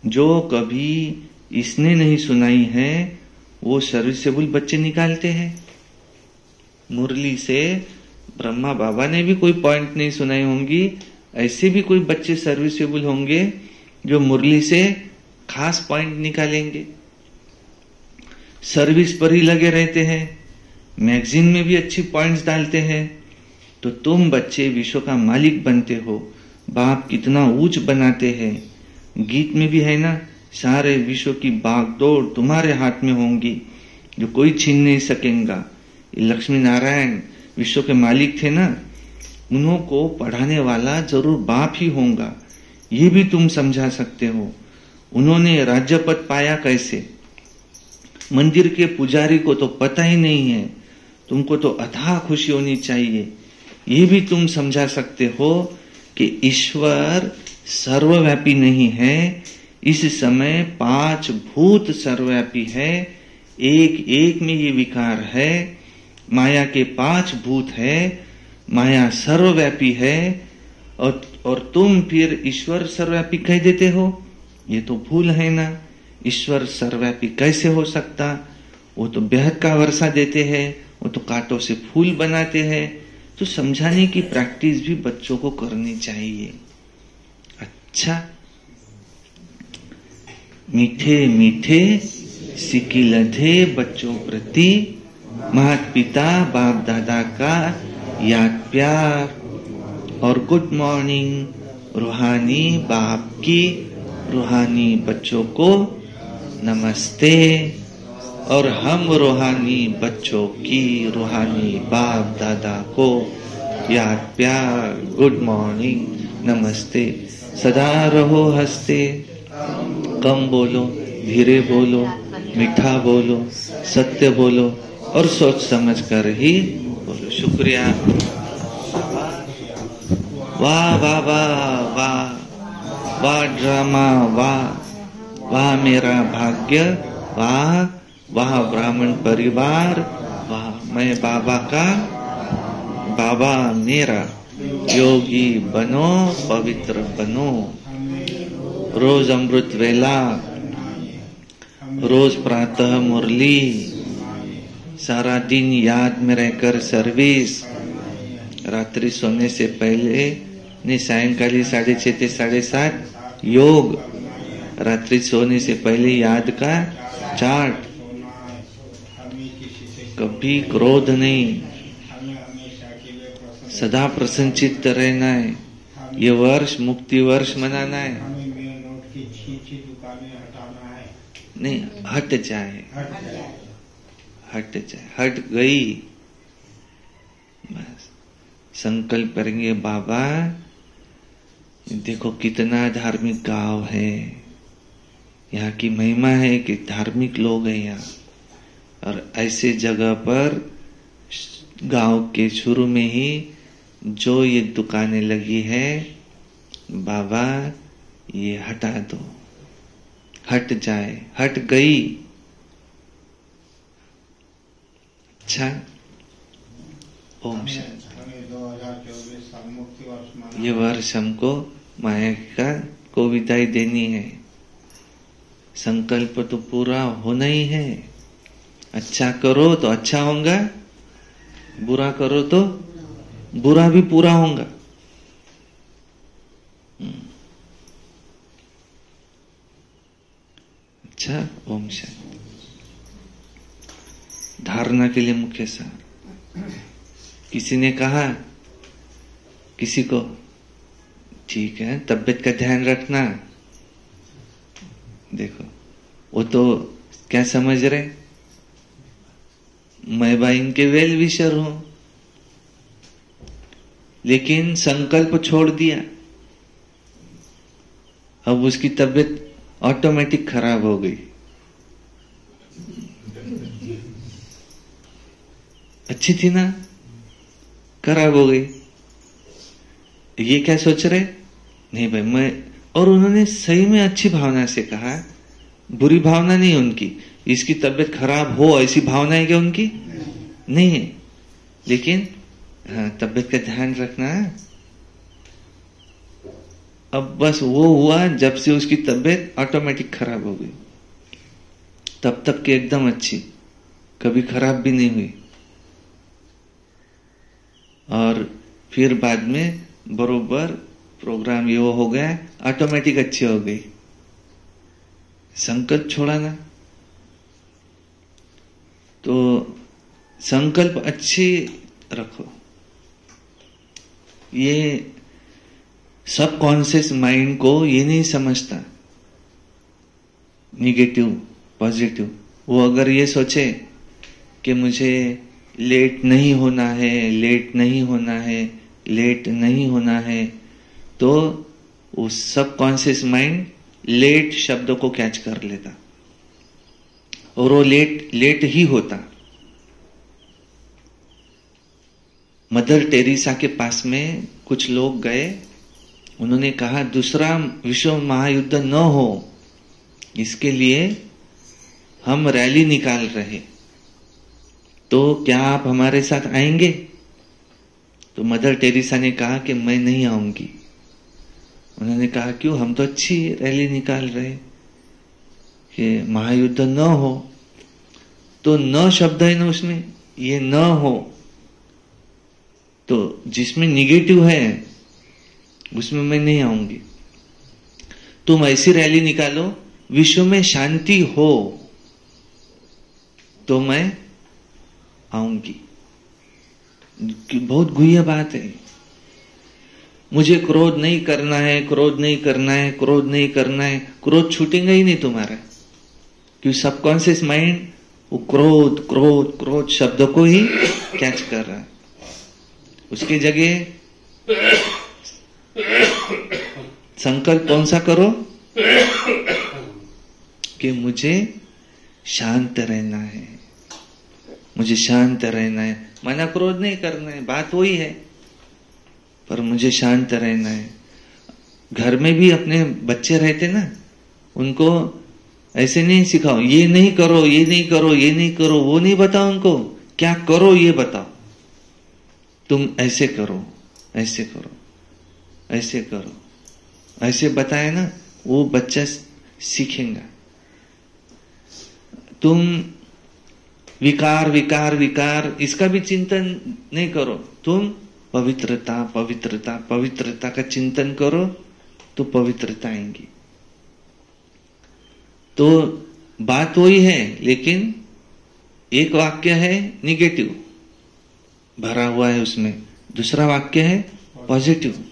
जो कभी इसने नहीं सुनाई है वो सर्विसेबल बच्चे निकालते हैं। मुरली से ब्रह्मा बाबा ने भी कोई पॉइंट नहीं सुनाई होंगी, ऐसे भी कोई बच्चे सर्विसेबल होंगे जो मुरली से खास पॉइंट निकालेंगे। सर्विस पर ही लगे रहते हैं, मैगजीन में भी अच्छी पॉइंट्स डालते हैं। तो तुम बच्चे विश्व का मालिक बनते हो। बाप कितना ऊंच बनाते हैं। गीत में भी है ना, सारे विश्व की बागडोर तुम्हारे हाथ में होंगी, जो कोई छीन नहीं सकेगा। लक्ष्मी नारायण विश्व के मालिक थे ना, उन्हों को पढ़ाने वाला जरूर बाप ही होगा, ये भी तुम समझा सकते हो। उन्होंने राज्य पद पाया कैसे? मंदिर के पुजारी को तो पता ही नहीं है, तुमको तो अथाह खुशी होनी चाहिए। ये भी तुम समझा सकते हो कि ईश्वर सर्वव्यापी नहीं है। इस समय 5 भूत सर्वव्यापी है, एक एक में ये विकार है। माया के 5 भूत है, माया सर्वव्यापी है, और तुम फिर ईश्वर सर्वव्यापी कह देते हो। ये तो भूल है ना। ईश्वर सर्वव्यापी कैसे हो सकता? वो तो बेहद का वर्षा देते हैं वो तो कांटों से फूल बनाते हैं। तो समझाने की प्रैक्टिस भी बच्चों को करनी चाहिए। अच्छा, मीठे मीठे सिक्की लधे बच्चों प्रति माता पिता बाप दादा का याद प्यार और गुड मॉर्निंग रूहानी बाप की रूहानी बच्चों को नमस्ते और हम रूहानी बच्चों की रूहानी बाप दादा को याद प्यार गुड मॉर्निंग नमस्ते। सदा रहो हंसते, कम बोलो, धीरे बोलो, मीठा बोलो, सत्य बोलो और सोच समझ कर ही बोलो। शुक्रिया। वाह वाह वाह वाह वाह ड्रामा, वाह वाह मेरा भाग्य, वाह वाह ब्राह्मण परिवार, वाह मैं बाबा का, बाबा मेरा। योगी बनो, पवित्र बनो। रोज अमृत वेला, रोज प्रातः मुरली, सारा दिन याद में रहकर सर्विस। रात्रि सोने से पहले ने सायंकाली 6:30 से 7:30 योग। रात्रि सोने से पहले याद का चार्ट। कभी क्रोध नहीं, सदा प्रसन्नचित्त रहना है। ये वर्ष मुक्ति वर्ष मनाना है। नहीं, हट जाए, हट जाए, हट गई बस। संकल्प करेंगे बाबा देखो कितना धार्मिक गांव है, यहाँ की महिमा है कि धार्मिक लोग हैं यहाँ। और ऐसे जगह पर गांव के शुरू में ही जो ये दुकानें लगी है, बाबा ये हटा दो, हट जाए, हट गई। अच्छा, ओम शांति। ये वर्ष हमको माया का को विदाई देनी है। संकल्प तो पूरा होना ही है। अच्छा करो तो अच्छा होगा, बुरा करो तो बुरा भी पूरा होगा। अच्छा, ओम शांति। धारणा के लिए मुख्य सार। किसी ने कहा किसी को, ठीक है तबीयत का ध्यान रखना। देखो वो तो क्या समझ रहे, मैं भाई इनके वेल विशर हूं, लेकिन संकल्प छोड़ दिया। अब उसकी तबीयत ऑटोमेटिक खराब हो गई। अच्छी थी ना, खराब हो गई। ये क्या सोच रहे, नहीं भाई मैं, और उन्होंने सही में अच्छी भावना से कहा, बुरी भावना नहीं उनकी। इसकी तबीयत खराब हो ऐसी भावना है क्या उनकी? नहीं है। लेकिन हाँ, तबीयत का ध्यान रखना। अब बस वो हुआ जब से उसकी तबीयत ऑटोमेटिक खराब हो गई। तब तक की एकदम अच्छी, कभी खराब भी नहीं हुई। और फिर बाद में बरोबर प्रोग्राम ये हो गया, ऑटोमेटिक अच्छी हो गई। संकल्प छोड़ा ना, तो संकल्प अच्छी रखो। ये सब कॉन्शियस माइंड को ये नहीं समझता निगेटिव पॉजिटिव। वो अगर ये सोचे कि मुझे लेट नहीं होना है, लेट नहीं होना है, लेट नहीं होना है, तो वो सब कॉन्शियस माइंड लेट शब्द को कैच कर लेता और वो लेट ही होता। मदर टेरेसा के पास में कुछ लोग गए, उन्होंने कहा दूसरा विश्व महायुद्ध न हो, इसके लिए हम रैली निकाल रहे, तो क्या आप हमारे साथ आएंगे? तो मदर टेरेसा ने कहा कि मैं नहीं आऊंगी। उन्होंने कहा क्यों? हम तो अच्छी रैली निकाल रहे कि महायुद्ध न हो। तो न शब्द है ना उसमें, ये न हो, तो जिसमें निगेटिव है उसमें मैं नहीं आऊंगी। तुम ऐसी रैली निकालो विश्व में शांति हो तो मैं आऊंगी। बहुत गुह्य बात है। मुझे क्रोध नहीं करना है, क्रोध नहीं करना है, क्रोध नहीं करना है। क्रोध छूटेगा ही नहीं तुम्हारा, क्योंकि सबकॉन्शियस माइंड वो क्रोध क्रोध क्रोध शब्द को ही कैच कर रहा है। उसकी जगह संकल्प कौन सा करो कि मुझे शांत रहना है, मुझे शांत रहना है। मना क्रोध नहीं करना है, बात वही है, पर मुझे शांत रहना है। घर में भी अपने बच्चे रहते ना, उनको ऐसे नहीं सिखाओ, ये नहीं करो, ये नहीं करो, ये नहीं करो, वो नहीं बताओ उनको, क्या करो ये बताओ। तुम ऐसे करो, ऐसे करो, ऐसे करो, ऐसे बताए ना, वो बच्चा सीखेगा। तुम विकार विकार विकार इसका भी चिंतन नहीं करो, तुम पवित्रता पवित्रता पवित्रता का चिंतन करो तो पवित्रता आएंगी। तो बात वही है, लेकिन एक वाक्य है निगेटिव भरा हुआ है उसमें, दूसरा वाक्य है पॉजिटिव।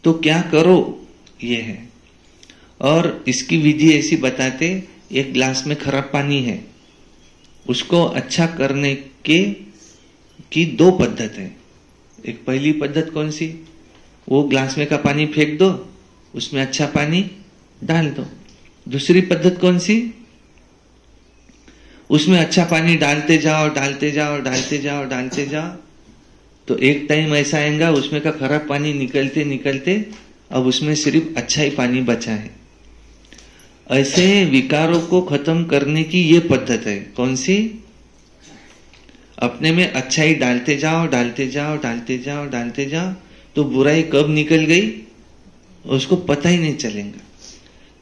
तो क्या करो ये है। और इसकी विधि ऐसी बताते, एक ग्लास में खराब पानी है, उसको अच्छा करने की दो पद्धत है। एक पहली पद्धत कौन सी, वो ग्लास में का पानी फेंक दो, उसमें अच्छा पानी डाल दो। दूसरी पद्धत कौन सी, उसमें अच्छा पानी डालते जाओ डालते जाओ डालते जाओ डालते जाओ, तो एक टाइम ऐसा आएगा उसमें का खराब पानी निकलते निकलते अब उसमें सिर्फ अच्छा ही पानी बचा है। ऐसे विकारों को खत्म करने की ये पद्धत है। कौन सी, अपने में अच्छाई डालते जाओ डालते जाओ डालते जाओ डालते जाओ, तो बुराई कब निकल गई उसको पता ही नहीं चलेगा।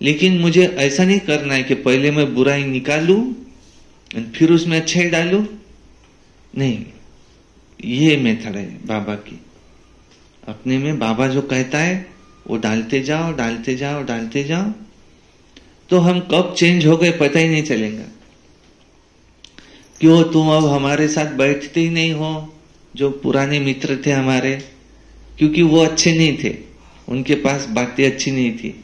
लेकिन मुझे ऐसा नहीं करना है कि पहले मैं बुराई निकालूं और फिर उसमें अच्छाई डालूं, नहीं, ये मेथड है बाबा की। अपने में बाबा जो कहता है वो डालते जाओ डालते जाओ डालते जाओ, तो हम कब चेंज हो गए पता ही नहीं चलेगा। क्यों तुम अब हमारे साथ बैठते ही नहीं हो, जो पुराने मित्र थे हमारे, क्योंकि वो अच्छे नहीं थे, उनके पास बातें अच्छी नहीं थी।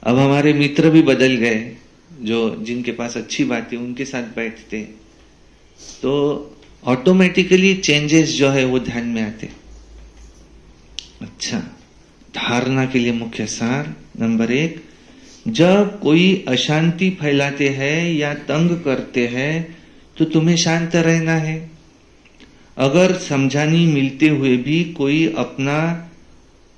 अब हमारे मित्र भी बदल गए, जो जिनके पास अच्छी बातें उनके साथ बैठते, तो ऑटोमेटिकली चेंजेस जो है वो ध्यान में आते। अच्छा, धारणा के लिए मुख्य सार नंबर 1, जब कोई अशांति फैलाते हैं या तंग करते हैं तो तुम्हें शांत रहना है। अगर समझानी मिलते हुए भी कोई अपना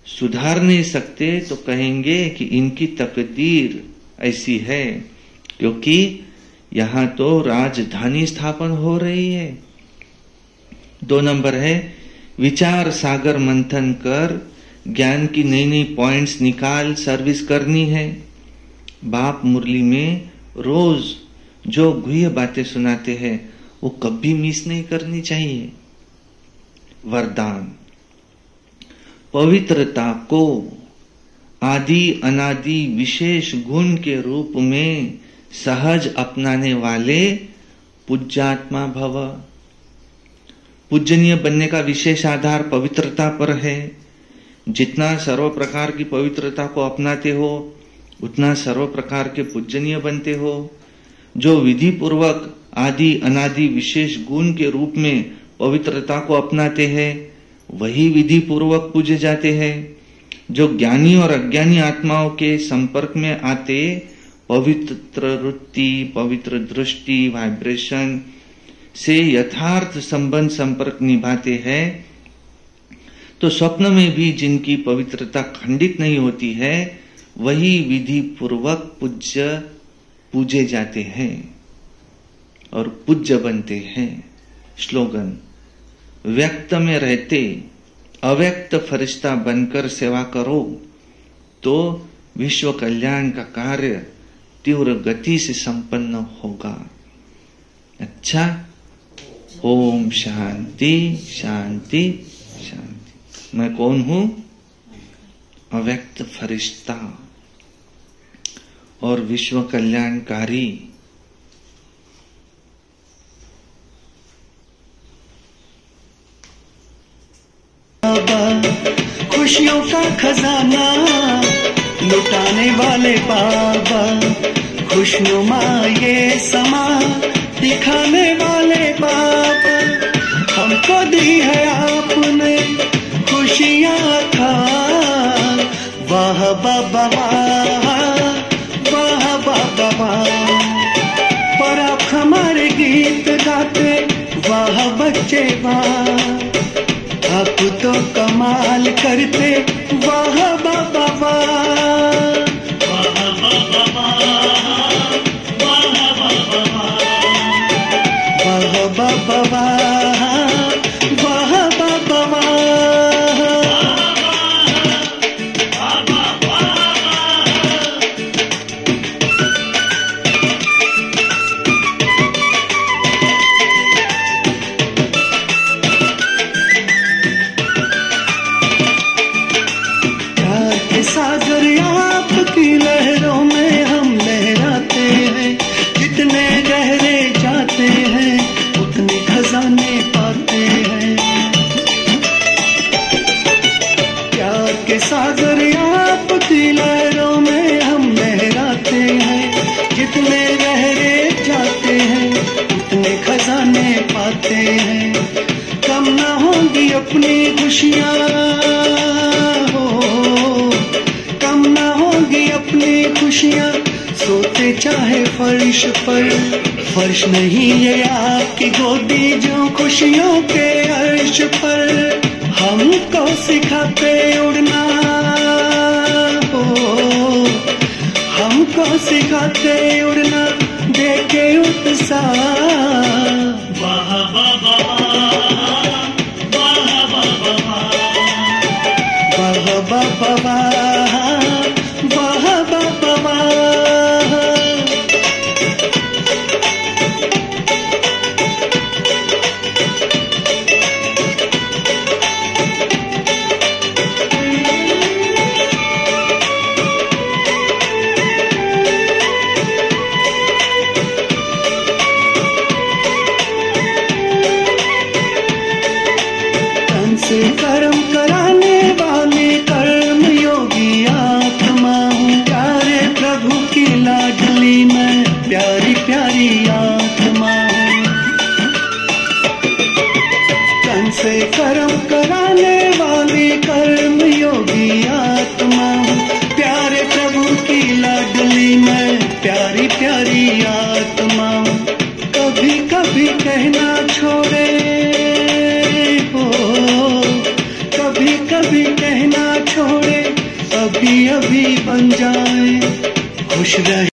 सुधार नहीं सकते तो कहेंगे कि इनकी तकदीर ऐसी है, क्योंकि यहां तो राजधानी स्थापन हो रही है। 2 नंबर है, विचार सागर मंथन कर ज्ञान की नई नई पॉइंट्स निकाल सर्विस करनी है। बाप मुरली में रोज जो गुह्य बातें सुनाते हैं वो कभी मिस नहीं करनी चाहिए। वरदान, पवित्रता को आदि अनादि विशेष गुण के रूप में सहज अपनाने वाले पूज्यात्मा भव। पूजनीय बनने का विशेष आधार पवित्रता पर है। जितना सर्व प्रकार की पवित्रता को अपनाते हो उतना सर्व प्रकार के पूजनीय बनते हो। जो विधि पूर्वक आदि अनादि विशेष गुण के रूप में पवित्रता को अपनाते हैं वही विधि पूर्वक पूजे जाते हैं। जो ज्ञानी और अज्ञानी आत्माओं के संपर्क में आते पवित्र वृत्ति, पवित्र दृष्टि, वाइब्रेशन से यथार्थ संबंध संपर्क निभाते हैं, तो स्वप्न में भी जिनकी पवित्रता खंडित नहीं होती है वही विधि पूर्वक पूजे जाते हैं और पूज्य बनते हैं। स्लोगन, व्यक्त में रहते अव्यक्त फरिश्ता बनकर सेवा करो तो विश्व कल्याण का कार्य तीव्र गति से संपन्न होगा। अच्छा, ओम शांति शांति शांति। मैं कौन हूं? अव्यक्त फरिश्ता और विश्व कल्याणकारी। खुशियों का खजाना लुटाने वाले बाबा, खुशनुमा ये समा दिखाने वाले बाबा, हमको दी है आपने खुशियाँ खा। वाह बाबा वाह बाबा वाह, पर आप हमारे गीत गाते वाह बच्चे वाह, आप तो कमाल करते वाह बाबा वाह, वाह बाबा वाह, वाह बाबा वाह, वाह बाबा वाह, वाह बाबा वाह। सागर आपकी लहरों में हम लहराते हैं, जितने गहरे जाते हैं उतने खजाने पाते हैं। प्यार के सागर आपकी लहरों में हम लहराते हैं, जितने गहरे जाते हैं उतने खजाने पाते हैं। कम ना होंगी अपनी खुशियाँ अपनी खुशियाँ, सोते चाहे फर्श पर, फर्श नहीं ये आपकी गोदी जो खुशियों के अर्श पर। हमको सिखाते उड़ना हो, हमको सिखाते उड़ना देके उत्साह। वाह बाबा वाह बाबा वाह बाबा वाह, वाह बाबा वाह। तन से कर्म कराने वाले कर्म योगी आत्मा हूँ, प्यारे प्रभु की लाडली मैं प्यारी प्यारी आत्मा हूँ। तन से कर्म कराने वाली कर्म योगी आत्मा हूँ, प्यारे प्रभु की लाडली मैं प्यारी प्यारी आत्मा हूँ। कभी कभी कहना छोड़े हो, कभी कभी कहना छोड़े, अभी अभी बन जाए खुश रहे।